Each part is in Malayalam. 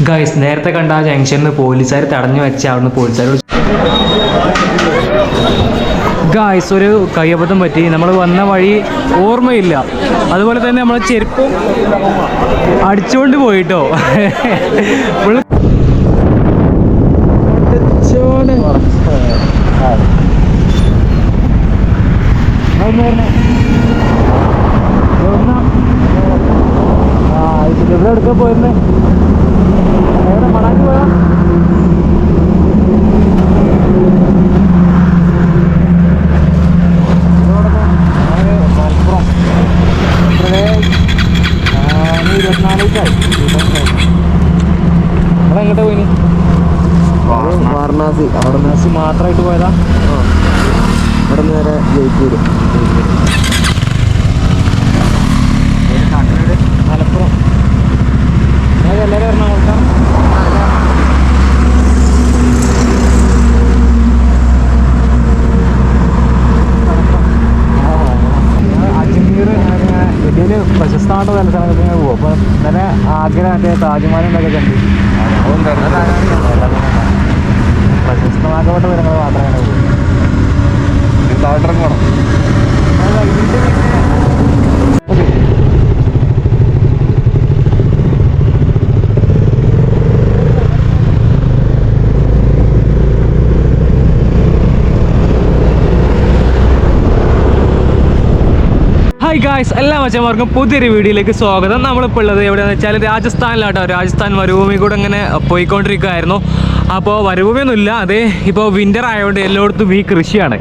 ഗൈസ് നേരത്തെ കണ്ട ആ ജംഗ്ഷനിൽ പോലീസുകാർ തടഞ്ഞു വെച്ച അവിടുന്ന് പോലീസുകാർ ഗൈസ് ഒരു കയ്യബദ്ധം പറ്റി. നമ്മൾ വന്ന വഴി ഓർമ്മയില്ല, അതുപോലെ തന്നെ നമ്മൾ ചെരുപ്പും അടിച്ചുകൊണ്ട് പോയിട്ടോ. ഇവിടെ എടുക്കാൻ പോയിരുന്നേ, എവിടെ മടാക്കി പോയാ? മലപ്പുറം 24 അവിടെ എങ്ങോട്ടാ പോയിനി? വാരണാസി. വാരണാസി മാത്രമായിട്ട് പോയതാ? ഇവിടെ നിന്ന് നേരെ ജയ്പൂർ. മലപ്പുറം എല്ലാവരും എറണാകുളത്താണ്. അജ്മീർ ഇന്ത്യയിൽ പ്രശസ്തമായിട്ട് പല സ്ഥലങ്ങളിൽ പോകും. അപ്പോൾ ഇന്നലെ ആഗ്ര മറ്റേ താജ്മഹലിൻ്റെയൊക്കെ കണ്ടു. പ്രശസ്തമാക്കപ്പെട്ട വിവരങ്ങൾ മാത്രമേ പോകും. താഴ്ത്തിറങ്ങണം. ഹായ് ഗായ്സ്, എല്ലാ മച്ചന്മാർക്കും പുതിയൊരു വീഡിയോയിലേക്ക് സ്വാഗതം. നമ്മളിപ്പോൾ ഉള്ളത് എവിടെയാണെന്ന് വെച്ചാൽ രാജസ്ഥാനിലാട്ടോ. രാജസ്ഥാൻ മരുഭൂമി കൂടെ ഇങ്ങനെ പോയിക്കൊണ്ടിരിക്കുകയായിരുന്നു. അപ്പോൾ മരുഭൂമിയൊന്നുമില്ല, അത് ഇപ്പോൾ വിൻ്റർ ആയതുകൊണ്ട് എല്ലായിടത്തും ഈ കൃഷിയാണ്,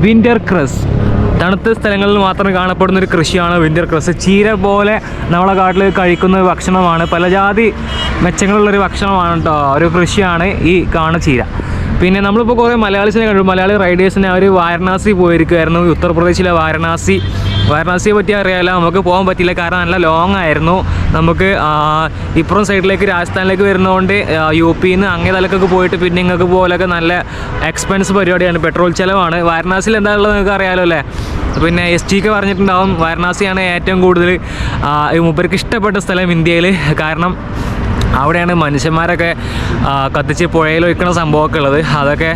വിൻ്റർ ക്രസ്. തണുത്ത സ്ഥലങ്ങളിൽ മാത്രം കാണപ്പെടുന്ന ഒരു കൃഷിയാണ് വിൻ്റർ ക്രസ്. ചീര പോലെ നമ്മളെ കാട്ടിൽ കഴിക്കുന്ന ഒരു ഭക്ഷണമാണ്, പല ജാതി മെച്ചങ്ങളുള്ളൊരു ഭക്ഷണമാണ് കേട്ടോ. ഒരു കൃഷിയാണ് ഈ കാണുന്ന ചീര. പിന്നെ നമ്മളിപ്പോൾ കുറേ മലയാളീസിനെ കണ്ടു, മലയാളി റൈഡേഴ്സിനെ. അവർ വാരണാസി പോയിരിക്കുമായിരുന്നു, ഉത്തർപ്രദേശിലെ വാരണാസിയെ പറ്റി അറിയാമല്ലോ. നമുക്ക് പോകാൻ പറ്റില്ല, കാരണം നല്ല ലോങ് ആയിരുന്നു. നമുക്ക് ഇപ്പുറം സൈഡിലേക്ക് രാജസ്ഥാനിലേക്ക് വരുന്നതുകൊണ്ട് UP-യിൽ നിന്ന് അങ്ങേ തലക്കൊക്കെ പോയിട്ട് പിന്നെ ഇങ്ങൾക്ക് പോലൊക്കെ നല്ല എക്സ്പെൻസ് പരിപാടിയാണ്, പെട്രോൾ ചിലവാണ്. വാരണാസിയിൽ എന്താ ഉള്ളത് നിങ്ങൾക്ക് അറിയാമല്ലോ അല്ലേ? പിന്നെ ST-ക്ക് പറഞ്ഞിട്ടുണ്ടാവും വാരണാസിയാണ് ഏറ്റവും കൂടുതൽ മൂപ്പർക്ക് ഇഷ്ടപ്പെട്ട സ്ഥലം ഇന്ത്യയിൽ. കാരണം അവിടെയാണ് മനുഷ്യന്മാരൊക്കെ കത്തിച്ച് പുഴയിൽ ഒഴിക്കുന്ന സംഭവമൊക്കെ ഉള്ളത്. അതൊക്കെ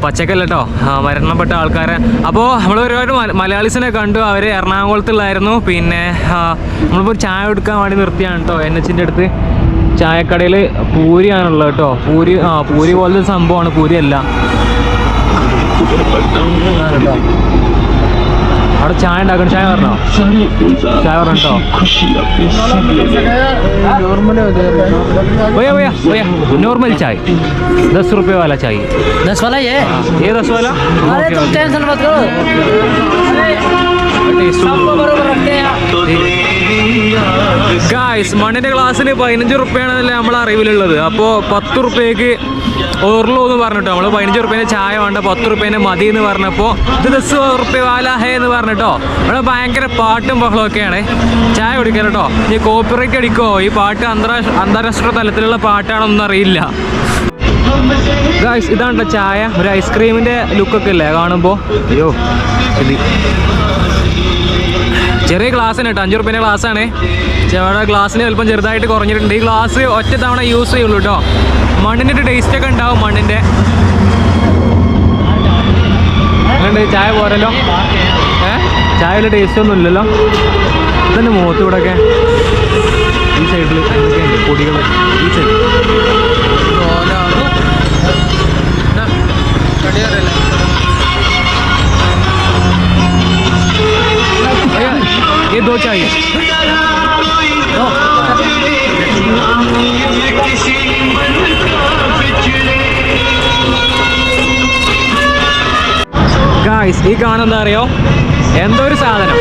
പച്ചക്കല്ല കേട്ടോ, മരണപ്പെട്ട ആൾക്കാരെ. അപ്പോൾ നമ്മൾ ഒരുപാട് മലയാളീസിനെ കണ്ടു, അവർ എറണാകുളത്തുള്ളായിരുന്നു. പിന്നെ നമ്മളിപ്പോൾ ചായ എടുക്കാൻ വേണ്ടി നിർത്തിയാണ് കേട്ടോ. NH-ൻ്റെ അടുത്ത് ചായക്കടയിൽ പൂരിയാണുള്ളത് കേട്ടോ. പൂരി പോലത്തെ സംഭവമാണ്, പൂരിയല്ല കേട്ടോ. അവിടെ ചായ ഉണ്ടാക്കണം. ചായ പറഞ്ഞോ? ചായ പറഞ്ഞോ? भैया भैया भैया नॉर्मल चाय 10 रुपये वाला चाहिए. 10 वाला ये 10 वाला. अरे तुम टेंशन मत करो, सबको बरोबर रखते हैं. ഗായ്സ്, മണ്ണിൻ്റെ ഗ്ലാസ്സിന് 15 റുപ്യാണെന്നല്ലേ നമ്മളെ അറിവിലുള്ളത്. അപ്പോൾ 10 റുപ്യക്ക് ഓർലോ എന്ന് പറഞ്ഞിട്ടോ. നമ്മൾ 15 റുപ്യേൻ്റെ ചായ വേണ്ട, 10 റുപ്യേൻ്റെ മതി എന്ന് പറഞ്ഞപ്പോൾ ഇത് 10 റുപ്യ വാല ഹേ എന്ന് പറഞ്ഞിട്ടോ. ഇവിടെ ഭയങ്കര പാട്ടും ബഹളമൊക്കെയാണ്. ചായ കുടിക്കാൻ കേട്ടോ. ഈ കോപ്പിറൈറ്റ് അടിക്കോ? ഈ പാട്ട് അന്താരാഷ്ട്ര തലത്തിലുള്ള പാട്ടാണോന്നും അറിയില്ല. ഗായ്സ്, ഇതാണ്ടോ ചായ. ഒരു ഐസ്ക്രീമിൻ്റെ ലുക്കൊക്കെ ഇല്ലേ കാണുമ്പോൾ? അയ്യോ, ഇത് ചെറിയ ഗ്ലാസ്സിന് കേട്ടോ, 5 റുപ്യേൻ്റെ ഗ്ലാസ്സാണ്. ഗ്ലാസ്സിന് ചിലപ്പം ചെറുതായിട്ട് കുറഞ്ഞിട്ടുണ്ട്. ഈ ഗ്ലാസ് ഒറ്റ തവണ യൂസ് ചെയ്യുള്ളൂ കേട്ടോ. മണ്ണിൻ്റെ ഒരു ടേസ്റ്റൊക്കെ ഉണ്ടാവും, മണ്ണിൻ്റെ. അതുകൊണ്ട് ചായ പോരല്ലോ, ചായയിൽ ടേസ്റ്റ് ഒന്നും ഇല്ലല്ലോ. ഇതന്നെ മുഖത്ത് ഇവിടെയൊക്കെ ഈ സൈഡിൽ എന്തൊക്കെയുണ്ട് പൊടികൾ. ഈ സൈഡ് ये 2 चाहिए. ഗായ്സ്, ഈ കാണുന്നത് എന്താ അറിയോ? എന്തോ ഒരു സാധനം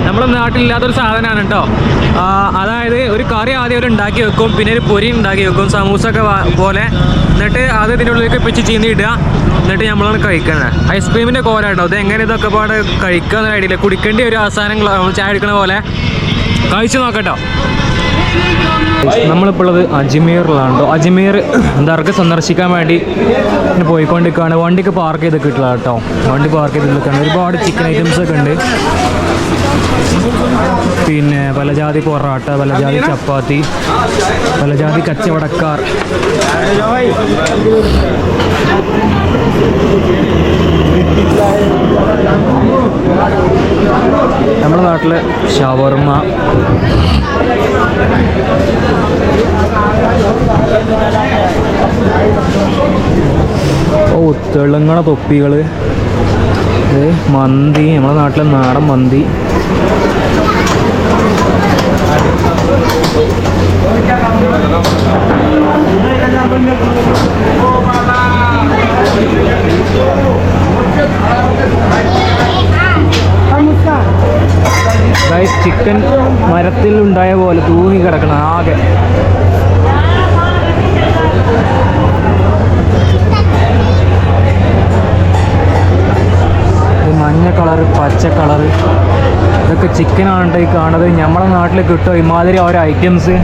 നമ്മുടെ നാട്ടിലില്ലാത്തൊരു സാധനമാണ് കേട്ടോ. അതായത് ഒരു കറി ആദ്യം അവർ ഉണ്ടാക്കി വെക്കും, പിന്നെ ഒരു പൊരി ഉണ്ടാക്കി വെക്കും, സമൂസൊക്കെ പോലെ. എന്നിട്ട് അത് ഇതിൻ്റെ ഉള്ളിലേക്ക് പിച്ച് ചീന്തിയിടുക, എന്നിട്ട് നമ്മളാണ് കഴിക്കുന്നത്. ഐസ്ക്രീമിൻ്റെ കോല കേട്ടോ. അത് എങ്ങനെ ഇതൊക്കെ പാട് കഴിക്കുക എന്ന ഐഡിയ. കുടിക്കേണ്ടി ഒരു അവസാനം ചായ എടുക്കണ പോലെ കഴിച്ചു നോക്കട്ടോ. നമ്മളിപ്പോൾ ഉള്ളത് അജ്മീറിലാണ് കേട്ടോ. അജ്മീർ ദർഗ സന്ദർശിക്കാൻ വേണ്ടി പോയിക്കൊണ്ടിരിക്കുകയാണ്. വണ്ടിക്ക് പാർക്ക് ചെയ്ത് കിട്ടില്ല കേട്ടോ. വണ്ടി പാർക്ക് ചെയ്ത് നിൽക്കുകയാണ്. ഒരുപാട് ചിക്കൻ ഐറ്റംസ് ഒക്കെ ഉണ്ട്. പിന്നെ പല ജാതി പൊറാട്ട, പല ജാതി ചപ്പാത്തി, പല ജാതി കച്ചവടക്കാർ. നമ്മുടെ നാട്ടിലെ ഷവർമ്മ, ഓ തെളുങ്ങണ തൊപ്പികൾ, മന്തി, നമ്മുടെ നാട്ടിലെ നാടൻ മന്തി. ചിക്കൻ മരത്തിൽ ഉണ്ടായ പോലെ തൂങ്ങി കിടക്കണം ആകെ. മഞ്ഞ കളറ്, പച്ച കളറ്, ഇതൊക്കെ ചിക്കനാണ് ഈ കാണുന്നത്. നമ്മളെ നാട്ടിൽ കിട്ടുമോ ഇമാതിരി ഓരോ ഐറ്റംസ്?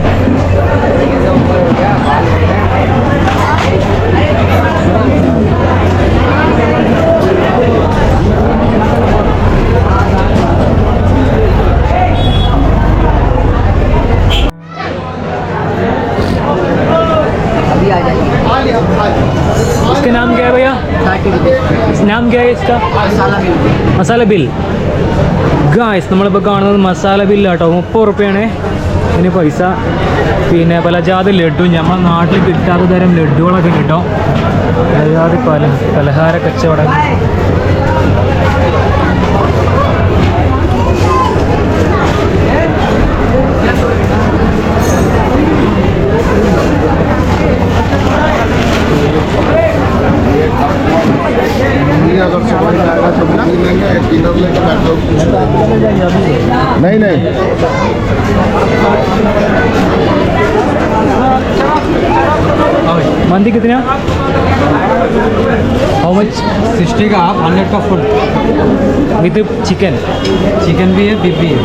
इसका नाम क्या है भैया? नाम क्या है इसका? മസാല ബിൽ. ഗായ്സ്, നമ്മളിപ്പോൾ കാണുന്നത് മസാല ബില്ലാട്ടോ. 30 റുപ്യാണ് ഇതിന് പൈസ. പിന്നെ പല ജാതി ലഡ്ഡു, നമ്മുടെ നാട്ടിൽ കിട്ടാത്ത തരം ലഡ്ഡുകളൊക്കെ കിട്ടും. പല ജാതി പലഹാര കച്ചവടം. नहीं नहीं मंदी कितना? How much? 60 का हाफ, 100 का फुल. With chicken? चिकन भी है, बीफ भी है.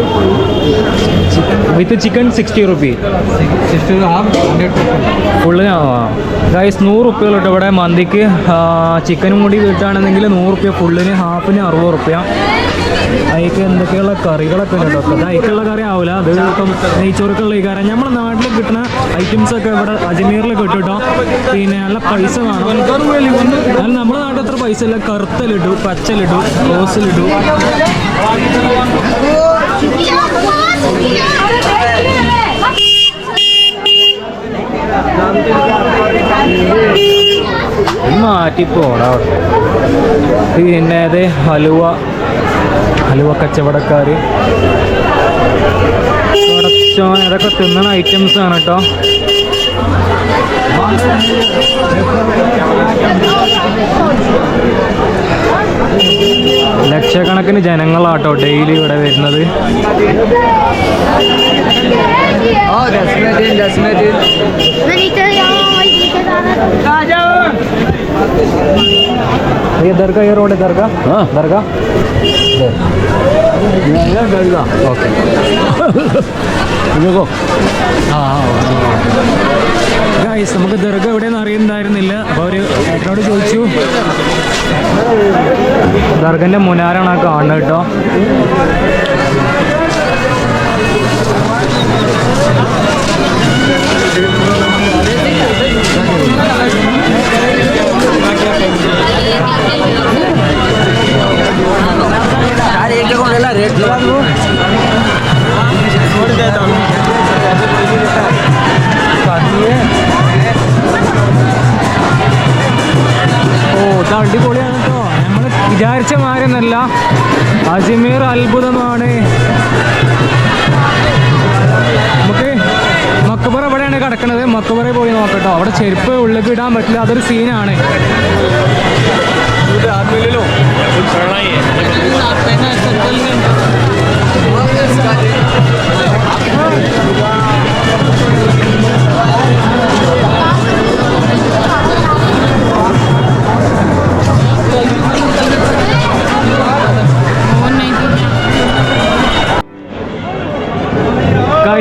विद चिकन 60 रुपी. 60 का हाफ, 100 का फुल. ഫുള്ളിന് ഗൈസ് 100 റുപ്യ കേട്ടോ ഇവിടെ മന്തിക്ക്. ചിക്കനും കൂടി കിട്ടുകയാണെന്നെങ്കിൽ 100 റുപ്യ, ഫുള്ളിന് ഹാഫിന് 60 റുപ്യ. അതിക്ക് എന്തൊക്കെയുള്ള കറികളൊക്കെ ഉണ്ട് കേട്ടോ. അത് അതിക്കുള്ള കറി ആവില്ല, അത് ഇപ്പം നെയ്ച്ചോറുക്കുള്ള ഈ കറി. നമ്മുടെ നാട്ടിൽ കിട്ടുന്ന ഐറ്റംസൊക്കെ ഇവിടെ അജ്മീറിൽ കിട്ടും കേട്ടോ. പിന്നെ നല്ല പൈസ കാണും. എന്നാൽ നമ്മുടെ നാട്ടിൽ അത്ര പൈസ ഇല്ല. കറുത്ത ലഡു, പച്ച ലഡു, റോസ് ലഡു. മാറ്റിപ്പോടാ. പിന്നെ അത് ഹലുവ കച്ചവടക്കാർ. ഇതൊക്കെ തിന്നണ ഐറ്റംസ് ആണ് കേട്ടോ. ലക്ഷക്കണക്കിന് ജനങ്ങളാട്ടോ ഡെയിലി ഇവിടെ വരുന്നത്. ये दरगाह, ये रोड है दरगाह. हाँ दरगाह. ओके देखो. ഗൈസ്, നമുക്ക് ദർഗ എവിടെയെന്ന് അറിയുന്നുണ്ടായിരുന്നില്ല. അപ്പോൾ അവർ ഏട്ടനോട് ചോദിച്ചു. ദർഗൻ്റെ മുനാരാണ് ആ കാണുന്നത് കേട്ടോ. ഓ, ഇത് അടിപൊളിയാണ് കേട്ടോ. നമ്മൾ വിചാരിച്ച മാതിരിയൊന്നുമല്ല. അജ്മീർ അത്ഭുതമാണ്. നമുക്ക് മക്ബറ എവിടെയാണ് കിടക്കുന്നത്, മക്ബറയിൽ പോയി നോക്കട്ടോ. അവിടെ ചെരുപ്പ് ഉള്ളിൽ ഇടാൻ പറ്റില്ല, അതൊരു സീനാണ്.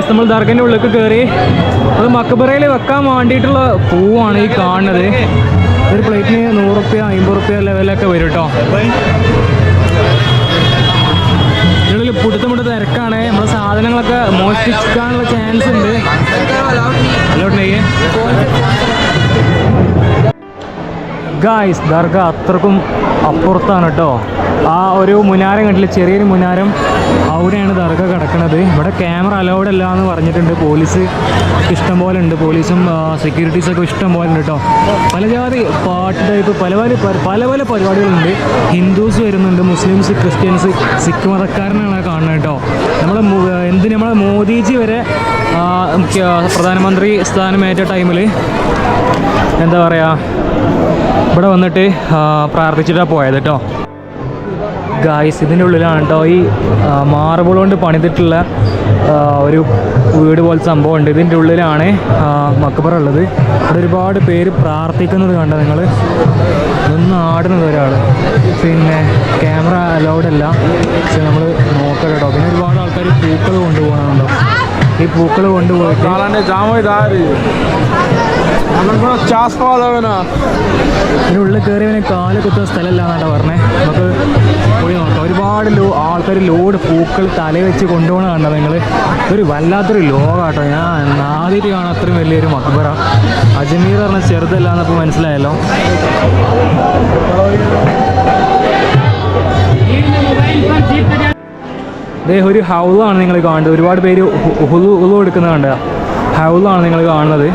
നമ്മൾ ദർഗൻ്റെ ഉള്ളിലേക്ക് കയറി. അത് മക്ബറയിൽ വെക്കാൻ വേണ്ടിയിട്ടുള്ള പൂവാണ് ഈ കാണുന്നത്. ഒരു പ്ലേറ്റിന് 100 റുപ്യ 50 റുപ്യ ലെവലൊക്കെ വരും കേട്ടോ. ഇതിനുള്ളിൽ പുടുത്തമുട്ട് തിരക്കാണ്. നമ്മുടെ സാധനങ്ങളൊക്കെ മോഷ്ടിക്കാനുള്ള ചാൻസ് ഉണ്ട്. ഗായ്സ്, ദർഗ അത്രക്കും അപ്പുറത്താണ് കേട്ടോ. ആ ഒരു മുനാരം കണ്ടില്ല, ചെറിയൊരു മുനാരം, അവിടെയാണ് ദർഗ കിടക്കുന്നത്. ഇവിടെ ക്യാമറ അലൗഡ് അല്ല എന്ന് പറഞ്ഞിട്ടുണ്ട്. പോലീസ് ഇഷ്ടം പോലെ ഉണ്ട്, പോലീസും സെക്യൂരിറ്റീസൊക്കെ ഇഷ്ടം പോലെ ഉണ്ട് കേട്ടോ. പല ജാതി പാട്ട് ടൈപ്പ് പല പല പരിപാടികളുണ്ട്. ഹിന്ദുസ് വരുന്നുണ്ട്, മുസ്ലിംസ്, ക്രിസ്ത്യൻസ്, സിഖ് മതക്കാരനാണ് കാണുന്നത് കേട്ടോ. നമ്മളെ മോദിജി വരെ പ്രധാനമന്ത്രി സ്ഥാനമേറ്റ ടൈമിൽ എന്താ പറയുക, ഇവിടെ വന്നിട്ട് പ്രാർത്ഥിച്ചിട്ടാണ് പോയത് കേട്ടോ. ഗായ്സ്, ഇതിൻ്റെ ഉള്ളിലാണ് കേട്ടോ ഈ മാർബിൾ കൊണ്ട് പണിതിട്ടുള്ള ഒരു വീട് പോലത്തെ സംഭവം ഉണ്ട്. ഇതിൻ്റെ ഉള്ളിലാണ് മക്ബറ ഉള്ളത്. ഇവിടെ ഒരുപാട് പേര് പ്രാർത്ഥിക്കുന്നത് കണ്ടോ നിങ്ങൾ. നിന്ന് ആടുന്നത് ഒരാൾ. പിന്നെ ക്യാമറ അലൗഡ് അല്ല, പക്ഷെ നമ്മൾ നോക്കാം കേട്ടോ. പിന്നെ ഒരുപാട് ആൾക്കാർ പൂക്കൾ കൊണ്ടുപോകണമുണ്ടോ. ഈ പൂക്കൾ കൊണ്ടുപോയിട്ട് ഇതിനുള്ളിൽ കയറിയവനെ കാല് കുത്തുന്ന സ്ഥലമല്ല എന്നാണ് പറഞ്ഞത്. നമുക്ക് പോയി നോക്കാം. ഒരുപാട് ആൾക്കാർ ലോഡ് പൂക്കൾ തലയിൽ വെച്ച് കൊണ്ടുപോകണ കണ്ടോ നിങ്ങൾ. ഒരു വല്ലാത്തൊരു ലോകാട്ടോ. ഞാൻ ആദ്യമായിട്ട് കാണാൻ അത്രയും വലിയൊരു മക്ബറ. അജ്മീർ പറഞ്ഞ ചെറുതല്ല എന്നപ്പോൾ മനസ്സിലായല്ലോ. ഒരു ഹൗളാണ് നിങ്ങൾ കാണുന്നത്. ഒരുപാട് പേര് ഉളു എടുക്കുന്നത് കണ്ട ഹൗളാണ് നിങ്ങൾ കാണുന്നത്.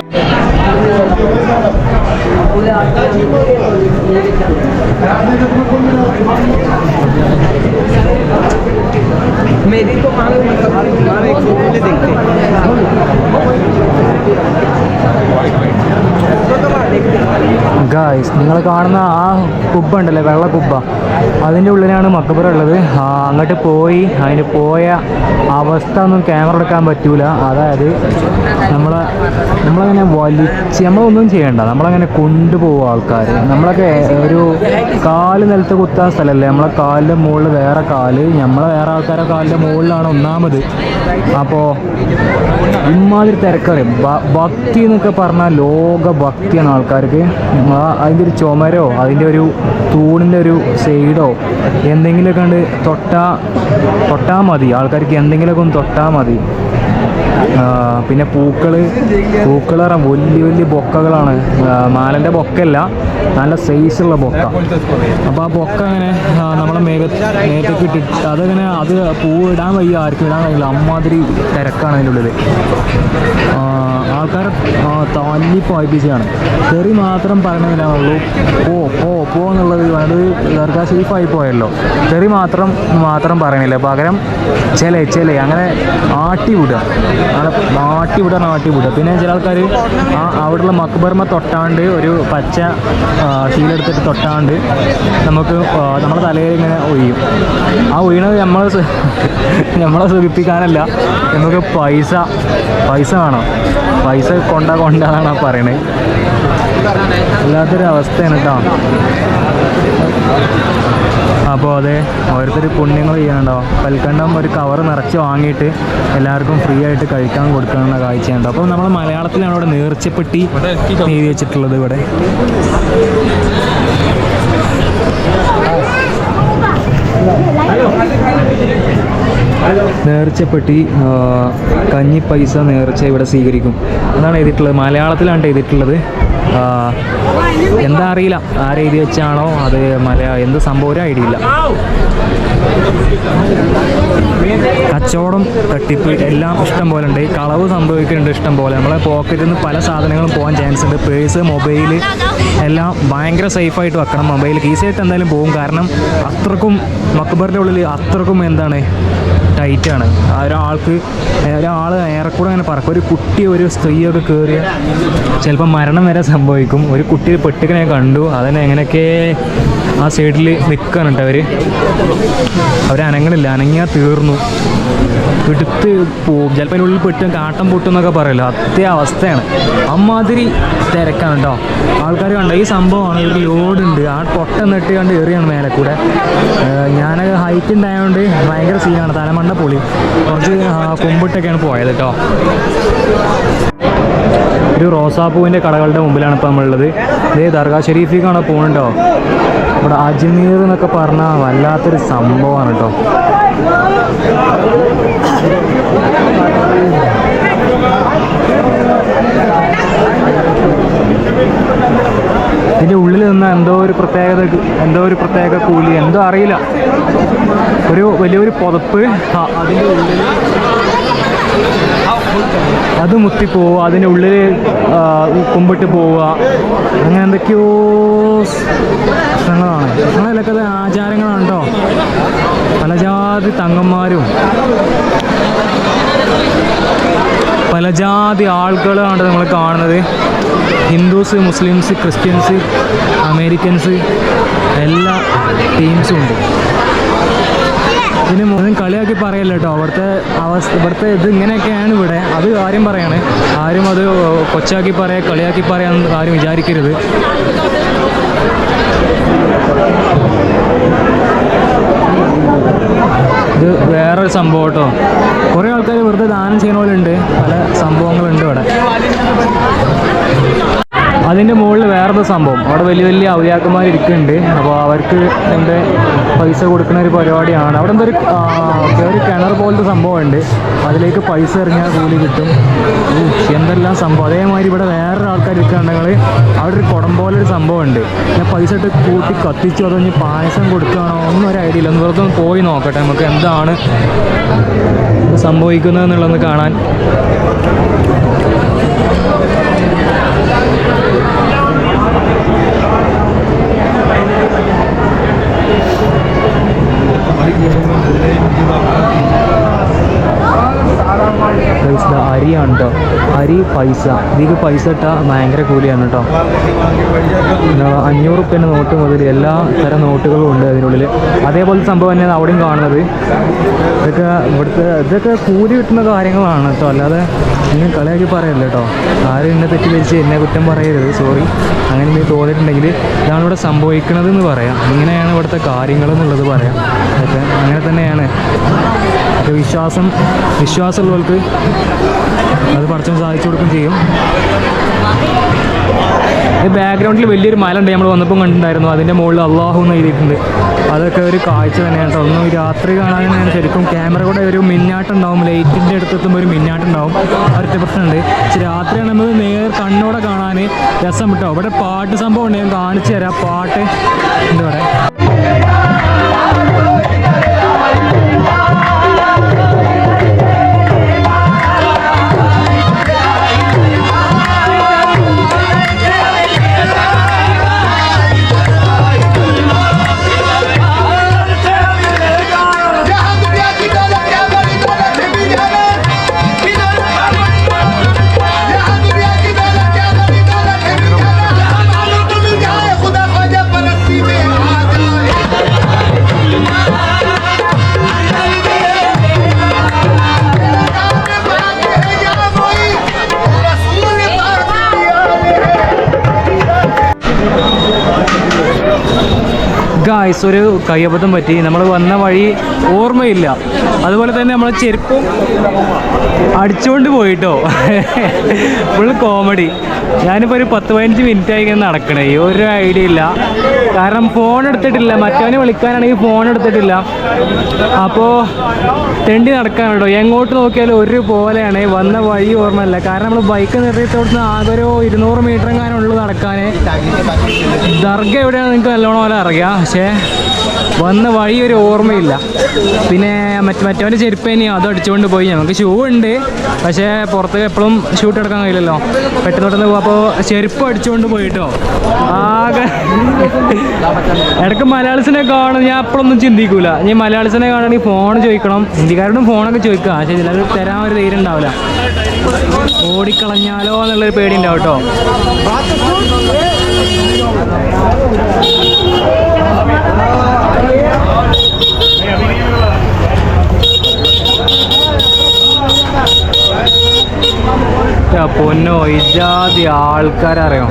ഗായ്സ്, നിങ്ങൾ കാണുന്ന ആ കുബ്ബ ഉണ്ടല്ലേ, വെള്ള കുബ്ബ, അതിൻ്റെ ഉള്ളിലാണ് മക്ബറ ഉള്ളത്. അങ്ങോട്ട് പോയി അതിന് പോയ അവസ്ഥ ഒന്നും ക്യാമറ എടുക്കാൻ പറ്റൂല. അതായത് നമ്മളങ്ങനെ വലിച്ച് നമ്മളൊന്നും ചെയ്യണ്ട, നമ്മളങ്ങനെ കൊണ്ടുപോകും ആൾക്കാർ. നമ്മളൊക്കെ ഒരു കാല് നിലത്ത് കുത്താൻ സ്ഥലമല്ലേ, നമ്മളെ കാലിൻ്റെ മുകളിൽ വേറെ കാല്, നമ്മളെ വേറെ ആൾക്കാരുടെ കാലിൻ്റെ മുകളിലാണ് ഒന്നാമത്. അപ്പോൾ ഇമാതിരി തിരക്കറിയും ഭക്തി എന്നൊക്കെ പറഞ്ഞാൽ ലോക ഭക്തിയാണ് ആൾക്കാർക്ക്. അതിൻ്റെ ഒരു ചുമരോ അതിൻ്റെ ഒരു തൂണിൻ്റെ ഒരു സൈഡോ എന്തെങ്കിലുമൊക്കെ ഉണ്ട് തൊട്ടാൽ മതി ആൾക്കാർക്ക്. എന്തെങ്കിലുമൊക്കെ ഒന്ന് തൊട്ടാൽ മതി. പിന്നെ പൂക്കൾ പറഞ്ഞാൽ വലിയ ബൊക്കകളാണ്. മാലൻ്റെ ബൊക്കല്ല, നല്ല സൈസുള്ള ബൊക്ക. അപ്പോൾ ആ ബൊക്ക അങ്ങനെ നമ്മളെ മേത്തേക്ക് ഇട്ടിട്ട് അതങ്ങനെ അത് പൂവ് ഇടാൻ വയ്യ, ആർക്കും ഇടാൻ കഴിയില്ല. അമ്മാതിരി തിരക്കാണ് അതിൻ്റെ ഉള്ളിൽ. ആൾക്കാരെ തല്ലി പായിപ്പിച്ചാണ്. തെറി മാത്രം പറഞ്ഞതിനാണുള്ളൂ. പോ എന്നുള്ളത് അത് ദർഗ സേഫായി പോയല്ലോ. തെറി മാത്രം പറയണില്ല, പകരം ചില അങ്ങനെ ആട്ടി വിടുക. പിന്നെ ചില ആൾക്കാർ അവിടെയുള്ള മക്ബർമ തൊട്ടാണ്ട് ഒരു പച്ച ഷീലെടുത്തിട്ട് തൊട്ടാണ്ട് നമുക്ക് നമ്മുടെ തലയിൽ ഇങ്ങനെ ഒഴിയും. ആ ഒഴിയണത് നമ്മളെ സുഖിപ്പിക്കാനല്ല, നമുക്ക് പൈസ വേണം. പൈസ കൊണ്ടാണ് പറയണത്. വല്ലാത്തൊരു അവസ്ഥയാണ് കേട്ടോ. അപ്പോൾ അതെ, ഓരോരുത്തർ പുണ്യങ്ങൾ ചെയ്യാനുണ്ടോ. കൽക്കണ്ടം ഒരു കവർ നിറച്ച് വാങ്ങിയിട്ട് എല്ലാവർക്കും ഫ്രീ ആയിട്ട് കഴിക്കാൻ കൊടുക്കാനുള്ള കാഴ്ചയുണ്ടോ. അപ്പോൾ നമ്മൾ മലയാളത്തിലാണ് ഇവിടെ നേർച്ചപ്പെട്ടി എഴുതി വെച്ചിട്ടുള്ളത്. ഇവിടെ നേർച്ചപ്പെട്ടി, കഞ്ഞി പൈസ നേർച്ച ഇവിടെ സ്വീകരിക്കും എന്നാണ് എഴുതിയിട്ടുള്ളത്. മലയാളത്തിലാണ് എഴുതിയിട്ടുള്ളത്. എന്താ അറിയില്ല, ആരെഴുതി വെച്ചാണോ അത് എന്ത് സംഭവം ഒരു ഐഡിയ ഇല്ല. കച്ചവടം, തട്ടിപ്പ് എല്ലാം ഇഷ്ടം പോലെ ഉണ്ട്. കളവ് സംഭവിക്കുന്നുണ്ട് ഇഷ്ടം പോലെ. നമ്മളെ പോക്കറ്റിൽ നിന്ന് പല സാധനങ്ങളും പോകാൻ ചാൻസ് ഉണ്ട്. പേഴ്സ്, മൊബൈൽ എല്ലാം ഭയങ്കര സേഫായിട്ട് വെക്കണം. മൊബൈൽ കീസായിട്ട് എന്തായാലും പോകും. കാരണം അത്രക്കും മക്ബറിൻ്റെ ഉള്ളിൽ അത്രക്കും എന്താണ് ടൈറ്റാണ്. ഒരാൾ ഏറെക്കൂടെ അങ്ങനെ പറക്കും. ഒരു കുട്ടി, ഒരു സ്ത്രീയൊക്കെ കയറിയ ചിലപ്പോൾ മരണം വരെ സംഭവിക്കും. ഒരു കുട്ടി പെട്ടിക്കനെ കണ്ടു, അതിനെ എങ്ങനെയൊക്കെ ആ സൈഡിൽ നിൽക്കാനുണ്ട്. അവരനങ്ങണില്ല, അനങ്ങിയാൽ തീർന്നു, എടുത്ത് പോവും. ചിലപ്പോൾ അതിനുള്ളിൽ പെട്ടും കാട്ടം പൊട്ടും എന്നൊക്കെ പറയല്ലോ, അവസ്ഥയാണ്. അമ്മാതിരി തിരക്കാണ് കേട്ടോ. ആൾക്കാർ കണ്ടോ ഈ സംഭവമാണ്. ഒരു ലോഡുണ്ട്, ആ പൊട്ടെന്നിട്ട് കണ്ട് എറിയാണ് മേലെ കൂടെ. ഞാൻ ഹൈറ്റ് ഉണ്ടായതുകൊണ്ട് ഭയങ്കര സീനാണ്. തലമണ്ട പൊളി, കുറച്ച് കുമ്പിട്ടൊക്കെയാണ് പോയത് കേട്ടോ. ഒരു റോസാപ്പൂവിൻ്റെ കടകളുടെ മുമ്പിലാണ് ഇപ്പോൾ നമ്മളുള്ളത്. ഇതേ ദർഗാ ഷെരീഫിലേക്കാണോ പോകുന്നുണ്ടോ. ഇവിടെ അജ്മീർ എന്നൊക്കെ പറഞ്ഞാൽ വല്ലാത്തൊരു സംഭവമാണ് കേട്ടോ. ഇതിൻ്റെ ഉള്ളിൽ നിന്ന് എന്തോ ഒരു പ്രത്യേക കൂലി എന്തോ അറിയില്ല, ഒരു വലിയൊരു പുതപ്പ്, അതിൻ്റെ ഉള്ളിൽ അത് മുത്തിപ്പോവുക, അതിൻ്റെ ഉള്ളിൽ കുമ്പിട്ട് പോവുക, അങ്ങനെ എന്തൊക്കെയോ പ്രശ്നങ്ങളാണ്. ഞങ്ങളിലൊക്കെ അത് ആചാരങ്ങളാണ് കേട്ടോ. പല ജാതി തങ്ങന്മാരും പല ജാതി ആളുകളാണ് നമ്മൾ കാണുന്നത്. ഹിന്ദുസ്, മുസ്ലിംസ്, ക്രിസ്ത്യൻസ്, അമേരിക്കൻസ്, എല്ലാ ടീംസും ഉണ്ട്. ഇതിന് മുഴുവൻ കളിയാക്കി പറയല്ല കേട്ടോ. ഇവിടുത്തെ ഇത് ഇങ്ങനെയൊക്കെയാണ് ഇവിടെ. അത് കാര്യം പറയാണ്. ആരും അത് കൊച്ചാക്കി കളിയാക്കി പറയാന്ന് ആരും വിചാരിക്കരുത്. ഇത് വേറൊരു സംഭവം കേട്ടോ. കുറേ ആൾക്കാർ വെറുതെ ദാനം ചെയ്യുന്ന പോലെ ഉണ്ട്. പല സംഭവങ്ങളുണ്ട് ഇവിടെ. അതിൻ്റെ മുകളിൽ വേറൊരു സംഭവം, അവിടെ വലിയ വലിയ ഔലിയാക്കന്മാർ ഇരിക്കുന്നുണ്ട്. അപ്പോൾ അവർക്ക് എൻ്റെ പൈസ കൊടുക്കുന്ന ഒരു പരിപാടിയാണ്. അവിടെ എന്തൊരു കിണർ പോലത്തെ സംഭവമുണ്ട്. അതിലേക്ക് പൈസ എറിഞ്ഞാൽ കൂലി കിട്ടും. എന്തെല്ലാം സംഭവം. അതേമാതിരി ഇവിടെ വേറൊരു ആൾക്കാർ ഇരിക്കുകയാണെങ്കിൽ അവിടെ ഒരു കുടം പോലൊരു സംഭവമുണ്ട്. ഞാൻ പൈസ ഇട്ട് കൂട്ടി കത്തിച്ചു, അതോ ഇനി പായസം കൊടുക്കുകയാണോ ഒന്നും ഒരു ഐഡിയ ഇല്ല. ഒന്ന് വെറുതെ പോയി നോക്കട്ടെ നമുക്ക് എന്താണ് സംഭവിക്കുന്നതെന്നുള്ളതൊന്ന് കാണാൻ. അരിയാണ് കേട്ടോ. അരി പൈസ. ഇതിക്ക് പൈസ ഇട്ടാൽ ഭയങ്കര കൂലിയാണ് കേട്ടോ. 500 റുപ്യേൻ്റെ നോട്ട് മുതൽ എല്ലാ തരം നോട്ടുകളും ഉണ്ട് അതിനുള്ളിൽ. അതേപോലത്തെ സംഭവം തന്നെയാണ് അവിടെയും കാണുന്നത്. ഇതൊക്കെ കൂലി കിട്ടുന്ന കാര്യങ്ങളാണ് കേട്ടോ. അല്ലാതെ ഇങ്ങനെ കളിയാക്കി പറയല്ല കേട്ടോ. ആരും എന്നെ തെറ്റിദ്ധരിച്ച് എന്നെ കുറ്റം പറയരുത്. സോറി. അങ്ങനെ നീ തോന്നിയിട്ടുണ്ടെങ്കിൽ ഇതാണ് ഇവിടെ സംഭവിക്കണതെന്ന് പറയാം. ഇങ്ങനെയാണ് ഇവിടുത്തെ കാര്യങ്ങളെന്നുള്ളത് പറയാം. അതൊക്കെ അങ്ങനെ തന്നെയാണ്. വിശ്വാസമുള്ളവർക്ക് അത് പടച്ചവൻ സാധിച്ചു കൊടുക്കുകയും ചെയ്യും. ഈ ബാക്ക്ഗ്രൗണ്ടിൽ വലിയൊരു മല ഉണ്ട്. നമ്മൾ വന്നപ്പം കണ്ടിട്ടുണ്ടായിരുന്നു. അതിൻ്റെ മുകളിൽ അള്ളാഹു എന്ന് എഴുതിയിട്ടുണ്ട്. അതൊക്കെ ഒരു കാഴ്ച തന്നെയാണ് കേട്ടോ. ഒന്നും രാത്രി കാണാൻ തന്നെയാണ് ശരിക്കും. ക്യാമറ കൂടെ ഒരു മിന്നാട്ടം ഉണ്ടാവും. ലൈറ്റിൻ്റെ അടുത്തെത്തുമ്പോൾ ഒരു മിന്നാട്ടം ഉണ്ടാവും. അവരുടെ പ്രശ്നമുണ്ട്. പക്ഷെ രാത്രിയാണ് നമുക്ക് കണ്ണോടെ കാണാൻ രസം കിട്ടും. ഇവിടെ പാട്ട് സംഭവം ഉണ്ട്. ഞാൻ കാണിച്ചു തരാം. പാട്ട് എന്താ പറയുക. ഗായ്സ്, ഒരു കയ്യബദ്ധം പറ്റി. നമ്മൾ വന്ന വഴി ഓർമ്മയില്ല. അതുപോലെ തന്നെ നമ്മൾ ചെരുപ്പും അടിച്ചുകൊണ്ട് പോയിട്ടോ. Full comedy. ഞാനിപ്പോൾ ഒരു 10-15 മിനിറ്റായി ഇങ്ങനെ നടക്കണേ. ഒരു ഐഡിയ ഇല്ല. കാരണം ഫോൺ എടുത്തിട്ടില്ല. മറ്റവനെ വിളിക്കാനാണെങ്കിൽ ഫോൺ എടുത്തിട്ടില്ല. അപ്പോൾ തെണ്ടി നടക്കാനുണ്ടോ. എങ്ങോട്ട് നോക്കിയാലും ഒരു പോലെയാണ്. വന്ന വഴി ഓർമ്മയില്ല. കാരണം നമ്മൾ ബൈക്ക് നിർത്തിയിട്ടോടുന്ന് ആകെ ഒരു 200 മീറ്റർ എങ്ങാനുള്ളൂ നടക്കാൻ. ദർഗ എവിടെയാണ് നിങ്ങൾക്ക് നല്ലോണം പോലെ അറിയാം. പക്ഷേ വന്ന വഴി ഒരു ഓർമ്മയില്ല. പിന്നെ മറ്റവൻ്റെ ചെരുപ്പ് തന്നെയോ അതും അടിച്ചുകൊണ്ട് പോയി. നമുക്ക് ഷൂ ഉണ്ട്, പക്ഷേ പുറത്ത് എപ്പോഴും ഷൂട്ട് എടുക്കാൻ കഴിയില്ലല്ലോ. പെട്ടെന്ന് പോകും. അപ്പോൾ ചെരുപ്പ് അടിച്ചുകൊണ്ട് പോയിട്ടോ. ആകെ ഇടയ്ക്ക് മലയാളീസിനെ കാണും. ഞാൻ അപ്പോഴൊന്നും ചിന്തിക്കൂല. ഇനി മലയാളീസിനെ കാണുകയാണെങ്കിൽ ഫോൺ ചോദിക്കണം. ഹിന്ദിക്കാരോടും ഫോണൊക്കെ ചോദിക്കുക. പക്ഷേ ചിലർ തരാൻ ഒരു ധൈര്യം ഉണ്ടാവില്ല. ഓടിക്കളഞ്ഞാലോ എന്നുള്ളൊരു പേടി ഉണ്ടാവും കേട്ടോ. പൊന്നോ, ഇജാതി ആൾക്കാരറിയാം.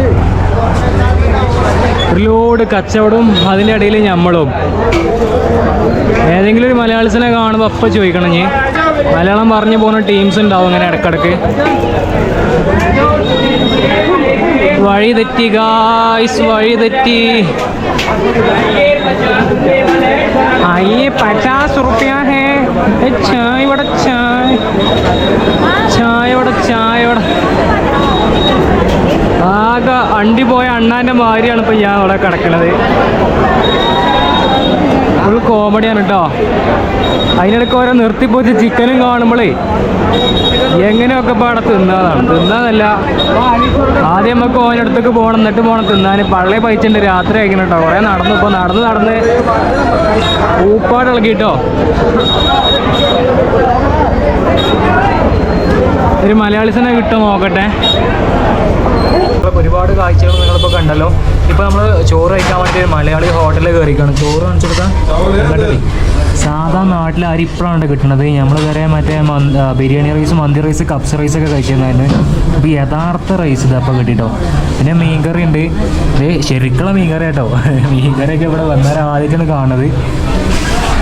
ഒരു ലോഡ് കച്ചവടവും അതിൻ്റെ ഇടയിൽ ഞമ്മളും. ഏതെങ്കിലും ഒരു മലയാളീസിനെ കാണുമ്പോൾ അപ്പം ചോദിക്കണം. ഇനി മലയാളം പറഞ്ഞു പോകുന്ന ടീംസ് ഉണ്ടാവും ഇങ്ങനെ ഇടക്കിടക്ക്. വഴി തെറ്റി ഗായ്സ്, വഴി തെറ്റി. അയ്യേ 50 रुपया है चाय, बड़ा चाय. അണ്ടി പോയ അണ്ണാൻ്റെ മാതിരിയാണ് ഇപ്പം ഞാൻ അവിടെ കിടക്കണത്. ഫുൾ കോമഡിയാണ് കേട്ടോ. അതിനിടയ്ക്ക് ഓരോ നിർത്തിപ്പോച്ച് ചിക്കനും കാണുമ്പോഴേ എങ്ങനെയൊക്കെ ഇപ്പോൾ അവിടെ തിന്നാന്നല്ല. ആദ്യം നമുക്ക് ഓനടുത്തേക്ക് പോകണം, എന്നിട്ട് പോകണം തിന്നാൻ. പള്ളി പൈച്ചുണ്ട്, രാത്രി അയക്കണം കേട്ടോ. കുറേ നടന്നു. ഇപ്പോൾ നടന്ന് ഊപ്പാട് ഇളക്കിട്ടോ. ഒരു മലയാളീസിനെ കിട്ടുമോ നോക്കട്ടെ. ഒരുപാട് കാഴ്ചകൾ നിങ്ങളിപ്പോൾ കണ്ടല്ലോ. ഇപ്പോൾ നമ്മൾ ചോറ് കഴിക്കാൻ വേണ്ടി മലയാളി ഹോട്ടലിൽ കയറിക്കാണ്. ചോറ് കാണിച്ചു കൊടുത്താൽ സാധാ നാട്ടിൽ അരി ഇപ്പോഴാണ് കിട്ടുന്നത്. നമ്മൾ വരെ മറ്റേ ബിരിയാണി റൈസ്, മന്തി റൈസ്, കപ്സ് റൈസൊക്കെ കഴിച്ചിരുന്നായിരുന്നു. ഇപ്പോൾ യഥാർത്ഥ റൈസ് ഇതപ്പോൾ കിട്ടിട്ടോ. പിന്നെ മീൻകറി ഉണ്ട്. ഇത് ശരിക്കുള്ള മീൻകറി കേട്ടോ. മീൻകറിയൊക്കെ ഇവിടെ വന്നാൽ ആദ്യമായിട്ടാണ് കാണുന്നത്.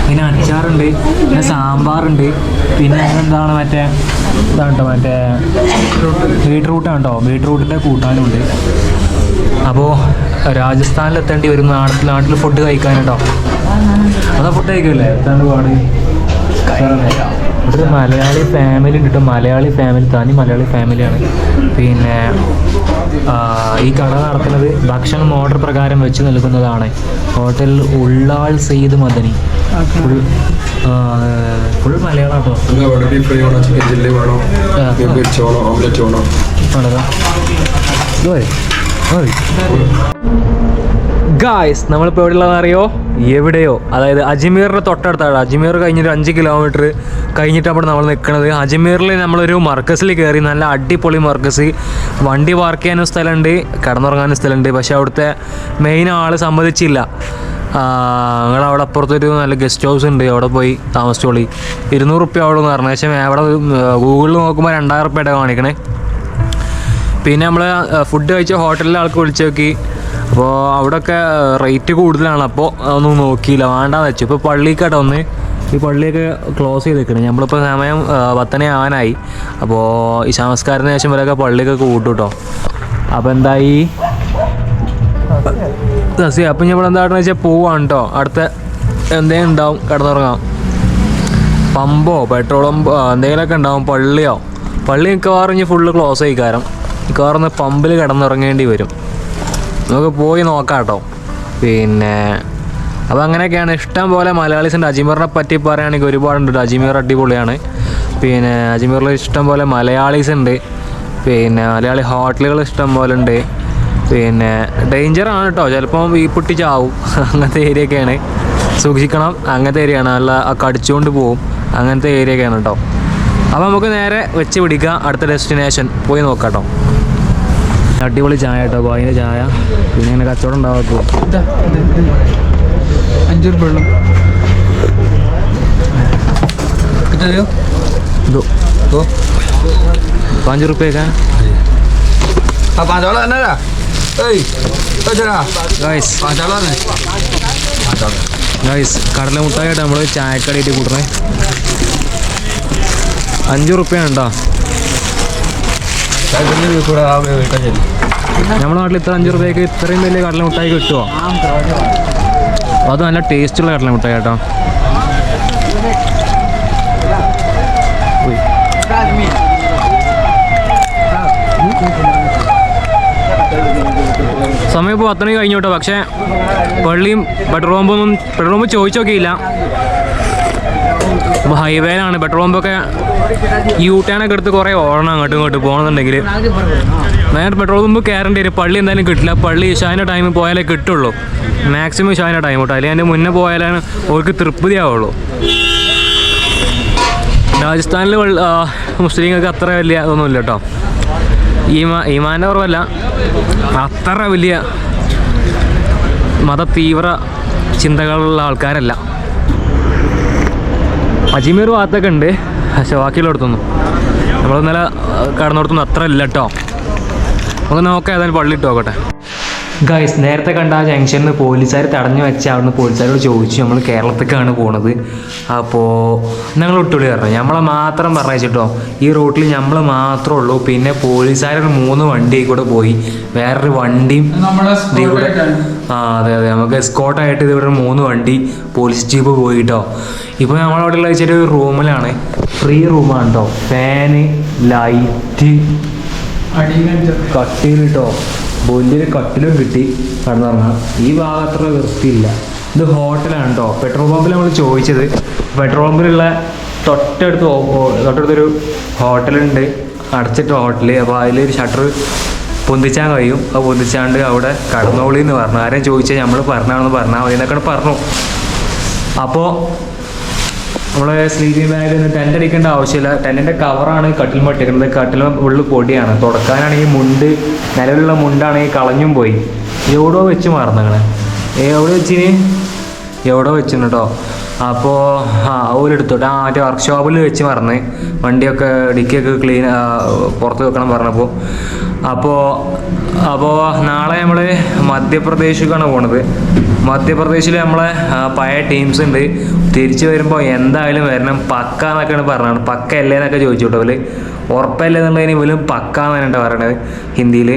പിന്നെ അച്ചാറുണ്ട്, പിന്നെ സാമ്പാറുണ്ട്, പിന്നെ എന്താണ് മറ്റേ ഇതാണ് കേട്ടോ, മറ്റേ ബീട്രൂട്ടാണ് കേട്ടോ. ബീട്രൂട്ടിൻ്റെ കൂട്ടാനുണ്ട്. അപ്പോൾ രാജസ്ഥാനിലെത്തേണ്ടി വരും നാട്ടിൽ ഫുഡ് കഴിക്കാൻ കേട്ടോ. അതാ ഫുഡ് കഴിക്കില്ലേ? എത്താണ്ട് പാട്. ഒരു മലയാളി ഫാമിലി ഉണ്ട് കേട്ടോ. മലയാളി ഫാമിലി, തനി മലയാളി ഫാമിലിയാണ്. പിന്നെ ഈ കട നടത്തുന്നത് ഭക്ഷണം ഓർഡർ പ്രകാരം വെച്ച് നൽകുന്നതാണ്. ഹോട്ടൽ ഉള്ളാൾ സെയ്ദ് മദനി. ഫുൾ മലയാളം കേട്ടോ. ഗായ്സ്, നമ്മളിപ്പോൾ എവിടെയുള്ളതെന്ന് അറിയോ? എവിടെയോ, അതായത് അജ്മീറിൻ്റെ തൊട്ടടുത്താണ്. അജ്മീർ കഴിഞ്ഞൊരു 5 കിലോമീറ്റർ കഴിഞ്ഞിട്ടാണ് നമ്മൾ നിൽക്കുന്നത്. അജ്മീറിൽ നമ്മളൊരു മർക്കസിൽ കയറി. നല്ല അടിപൊളി മർക്കസ്. വണ്ടി പാർക്ക് ചെയ്യാനും സ്ഥലമുണ്ട്, കിടന്നുറങ്ങാനും സ്ഥലമുണ്ട്. പക്ഷേ അവിടുത്തെ മെയിൻ ആൾ സമ്മതിച്ചില്ല. നിങ്ങളവിടെ അപ്പുറത്തൊരു നല്ല ഗസ്റ്റ് ഹൗസ് ഉണ്ട്, അവിടെ പോയി താമസിച്ചോളി. 200 റുപ്യ അവിടെ എന്ന് പറഞ്ഞു. പക്ഷേ അവിടെ ഗൂഗിളിൽ നോക്കുമ്പോൾ 2000 റുപ്യയുടെ കാണിക്കണേ. പിന്നെ നമ്മൾ ഫുഡ് കഴിച്ച ഹോട്ടലിലെ ആൾക്ക് വിളിച്ച് നോക്കി. അപ്പോൾ അവിടെയൊക്കെ റേറ്റ് കൂടുതലാണ്. അപ്പോൾ ഒന്നും നോക്കിയില്ല, വേണ്ടാന്ന് വെച്ചു. ഇപ്പോൾ പള്ളിക്കാട്ടോ ഒന്ന്, ഈ പള്ളിയൊക്കെ ക്ലോസ് ചെയ്ത് നിൽക്കണം. നമ്മളിപ്പോൾ സമയം 10 ആവാനായി. അപ്പോൾ ഈ നമസ്കാരത്തിന് ശേഷം വരെയൊക്കെ പള്ളിയൊക്കെ കൂട്ടും കേട്ടോ. അപ്പോൾ എന്തായി സസി, അപ്പം നമ്മൾ എന്താണെന്ന് വെച്ചാൽ പോവാണ് കേട്ടോ. അടുത്ത എന്തെങ്കിലും ഉണ്ടാവും, കിടന്നുറങ്ങാം. പമ്പോ പെട്രോൾ പമ്പോ എന്തെങ്കിലുമൊക്കെ ഉണ്ടാവും. പള്ളി മിക്കവാറും ഇനി ഫുള്ള് ക്ലോസ് ആയി. മിക്കവാറും പമ്പിൽ കിടന്നുറങ്ങേണ്ടി വരും. നമുക്ക് പോയി നോക്കാം കേട്ടോ. പിന്നെ അപ്പോൾ അങ്ങനെയൊക്കെയാണ്. ഇഷ്ടം പോലെ മലയാളീസുണ്ട്. അജ്മീറിനെ പറ്റി പറയുകയാണെങ്കിൽ ഒരുപാടുണ്ട്. അജ്മീർ അടിപൊളിയാണ്. പിന്നെ അജ്മീറിൽ ഇഷ്ടം പോലെ മലയാളീസ് ഉണ്ട്. പിന്നെ മലയാളി ഹോട്ടലുകൾ ഇഷ്ടം പോലെ ഉണ്ട്. പിന്നെ ഡേഞ്ചറാണ് കേട്ടോ, ചിലപ്പം ഈ പൊട്ടി ചാവും. അങ്ങനത്തെ ഏരിയയൊക്കെയാണ്, സൂക്ഷിക്കണം. അങ്ങനത്തെ ഏരിയയാണ്, നല്ല കടിച്ചുകൊണ്ട് പോവും. അങ്ങനത്തെ ഏരിയയൊക്കെയാണ് കേട്ടോ. അപ്പോൾ നമുക്ക് നേരെ വെച്ച് പിടിക്കാം. അടുത്ത ഡെസ്റ്റിനേഷൻ പോയി നോക്കാം കേട്ടോ. അടിപൊളി ചായ കേട്ടോ, അപ്പോൾ അതിൻ്റെ ചായ. പിന്നെ ഇങ്ങനെ കച്ചവടം ഉണ്ടാവാത്തോ. 5 रुपये दो 5 रुपये का. आप 5 वाला है ना? ഗൈസ്, കടല മുട്ടായിട്ട് നമ്മൾ ചായക്കടയിട്ട് കൂട്ടണേ. 5 റുപ്യാണ് കേട്ടോ. നമ്മുടെ നാട്ടിൽ ഇത്ര 5 റുപ്യക്ക് ഇത്രയും വലിയ കടല മുട്ടായി കിട്ടുമോ? അത് നല്ല ടേസ്റ്റുള്ള കടല മുട്ടായി കേട്ടോ. സമയം ഇപ്പോൾ 10 മണി കഴിഞ്ഞു കേട്ടോ. പക്ഷേ പള്ളിയും പെട്രോൾ പമ്പ് ചോദിച്ചു നോക്കിയില്ല. അപ്പോൾ ഹൈവേയിലാണ്. പെട്രോൾ പമ്പൊക്കെ യൂട്ടേണൊക്കെ എടുത്ത് കുറേ ഓടണം അങ്ങോട്ടും ഇങ്ങോട്ട് പോകണമെന്നുണ്ടെങ്കിൽ. നേരെ പെട്രോൾ പമ്പ് കയറേണ്ടി വരും. പള്ളി എന്തായാലും കിട്ടില്ല. പള്ളി ഇശാൻ്റെ ടൈമിൽ പോയാലേ കിട്ടുള്ളൂ. മാക്സിമം ഇശാൻ്റെ ടൈം കേട്ടോ. അല്ലെങ്കിൽ അതിൻ്റെ മുന്നേ പോയാലാണ് അവർക്ക് തൃപ്തിയാവുള്ളൂ. രാജസ്ഥാനിൽ മുസ്ലിങ്ങൾക്ക് അത്ര വലിയ ഇതൊന്നുമില്ല കേട്ടോ. ഈമാൻ്റെ കുറവല്ല, അത്ര വലിയ തീവ്ര ചിന്തകളുള്ള ആൾക്കാരല്ല. അജ്മീർ ഭാഗത്തൊക്കെ ഉണ്ട്, പക്ഷേ ബാക്കിയുള്ളിടത്തൊന്നും നമ്മൾ ഇന്നലെ കടന്നിടത്തൊന്നും അത്ര ഇല്ല കേട്ടോ. നമുക്ക് നോക്കാം, ഏതായാലും പള്ളി ഇട്ട് നോക്കട്ടെ. ഗൈസ്, നേരത്തെ കണ്ട ആ ജംഗ്ഷനിൽ നിന്ന് പോലീസുകാർ തടഞ്ഞു വെച്ച് അവിടുന്ന് പോലീസുകാരോട് ചോദിച്ചു നമ്മൾ കേരളത്തേക്കാണ് പോണത്. അപ്പോൾ ഞങ്ങൾ വിട്ടുള്ളി പറഞ്ഞു, നമ്മളെ മാത്രം പറഞ്ഞിട്ടോ. ഈ റൂട്ടിൽ നമ്മൾ മാത്രമേ ഉള്ളൂ. പിന്നെ പോലീസുകാരൊരു 3 വണ്ടി കൂടെ പോയി, വേറൊരു വണ്ടിയും ഇതിൽ കൂടെ. അതെ, നമുക്ക് എസ്കോട്ടായിട്ട് ഇതിവിടെ 3 വണ്ടി പോലീസ് ജീപ്പ് പോയിട്ടോ. ഇപ്പോൾ നമ്മളവിടെ വെച്ചിട്ട് റൂമിലാണ്, ഫ്രീ റൂമാണ് കേട്ടോ. ഫാന്, ലൈറ്റ്, കട്ടിയിലിട്ടോ വലിയൊരു കട്ടിലും കിട്ടി കടന്നുറങ്ങാം. ഈ ഭാഗം അത്ര വൃത്തിയില്ല. ഇത് ഹോട്ടലാണ് കേട്ടോ. പെട്രോൾ പമ്പിൽ നമ്മൾ ചോദിച്ചത്. പെട്രോൾ പമ്പിലുള്ള തൊട്ടടുത്തൊരു ഹോട്ടലുണ്ട്, അടച്ചിട്ട ഹോട്ടൽ. അപ്പോൾ അതിലൊരു ഷട്ടർ പൊന്തിച്ചാൻ കഴിയും. അത് പൊന്തിച്ചാണ്ട് അവിടെ കടന്നോളി എന്ന് പറഞ്ഞു. ആരെയും ചോദിച്ചാൽ നമ്മൾ പറഞ്ഞാണെന്ന് പറഞ്ഞാൽ മതി എന്നൊക്കെ പറഞ്ഞു. അപ്പോൾ നമ്മൾ സ്ലീപ്പിംഗ് ബാഗ് ടെൻ്റ് അടിക്കേണ്ട ആവശ്യമില്ല. ടെൻറ്റിൻ്റെ കവറാണ് കട്ടിൽ മട്ടിക്കുന്നത്. കട്ടിൽ ഉള്ളിൽ പൊടിയാണ്. തുടക്കാനാണെങ്കിൽ മുണ്ട്, നിലവിലുള്ള മുണ്ടാണെങ്കിൽ കളഞ്ഞും പോയി. എവിടെയോ വെച്ച് മറന്നങ്ങനെ. എവിടെ വെച്ചിരുന്നു കേട്ടോ. അപ്പോൾ ഓലെടുത്തോട്ടെ. മറ്റേ വർക്ക്ഷോപ്പിൽ വെച്ച് മറന്ന്. വണ്ടിയൊക്കെ ഡിക്കിയൊക്കെ ക്ലീൻ പുറത്ത് വെക്കണം പറഞ്ഞപ്പോൾ. അപ്പോൾ നാളെ നമ്മൾ മധ്യപ്രദേശിലേക്കാണ് പോണത്. മധ്യപ്രദേശിൽ നമ്മളെ പഴയ ടീംസ് ഉണ്ട്. തിരിച്ചു വരുമ്പോൾ എന്തായാലും വരണം. പക്ക എന്നൊക്കെയാണ് പറഞ്ഞത്. പക്ക അല്ലേ എന്നൊക്കെ ചോദിച്ചു കേട്ടോ. ഇവർ ഉറപ്പല്ലേ എന്നുള്ളതിന് പോലും പക്ക എന്നാണ് പറയണത് ഹിന്ദിയിൽ.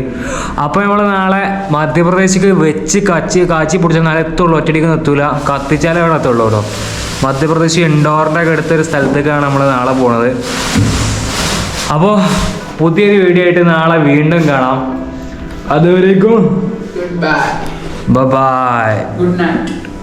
അപ്പോൾ നമ്മൾ നാളെ മധ്യപ്രദേശിക്ക് വെച്ച് കാച്ചി പിടിച്ചാൽ നാളെ എത്തുള്ളൂ. ഒറ്റയടിക്ക് എത്തൂല. കത്തിച്ചാലേ അവിടെ എത്തുള്ളൂ കേട്ടോ. മധ്യപ്രദേശ് ഇൻഡോറിൻ്റെ ഒക്കെ അടുത്തൊരു സ്ഥലത്തേക്കാണ് നമ്മൾ നാളെ പോണത്. അപ്പോൾ പുതിയൊരു വീഡിയോ ആയിട്ട് നാളെ വീണ്ടും കാണാം. അതുവരേക്കും Goodbye. ബൈ. Good night.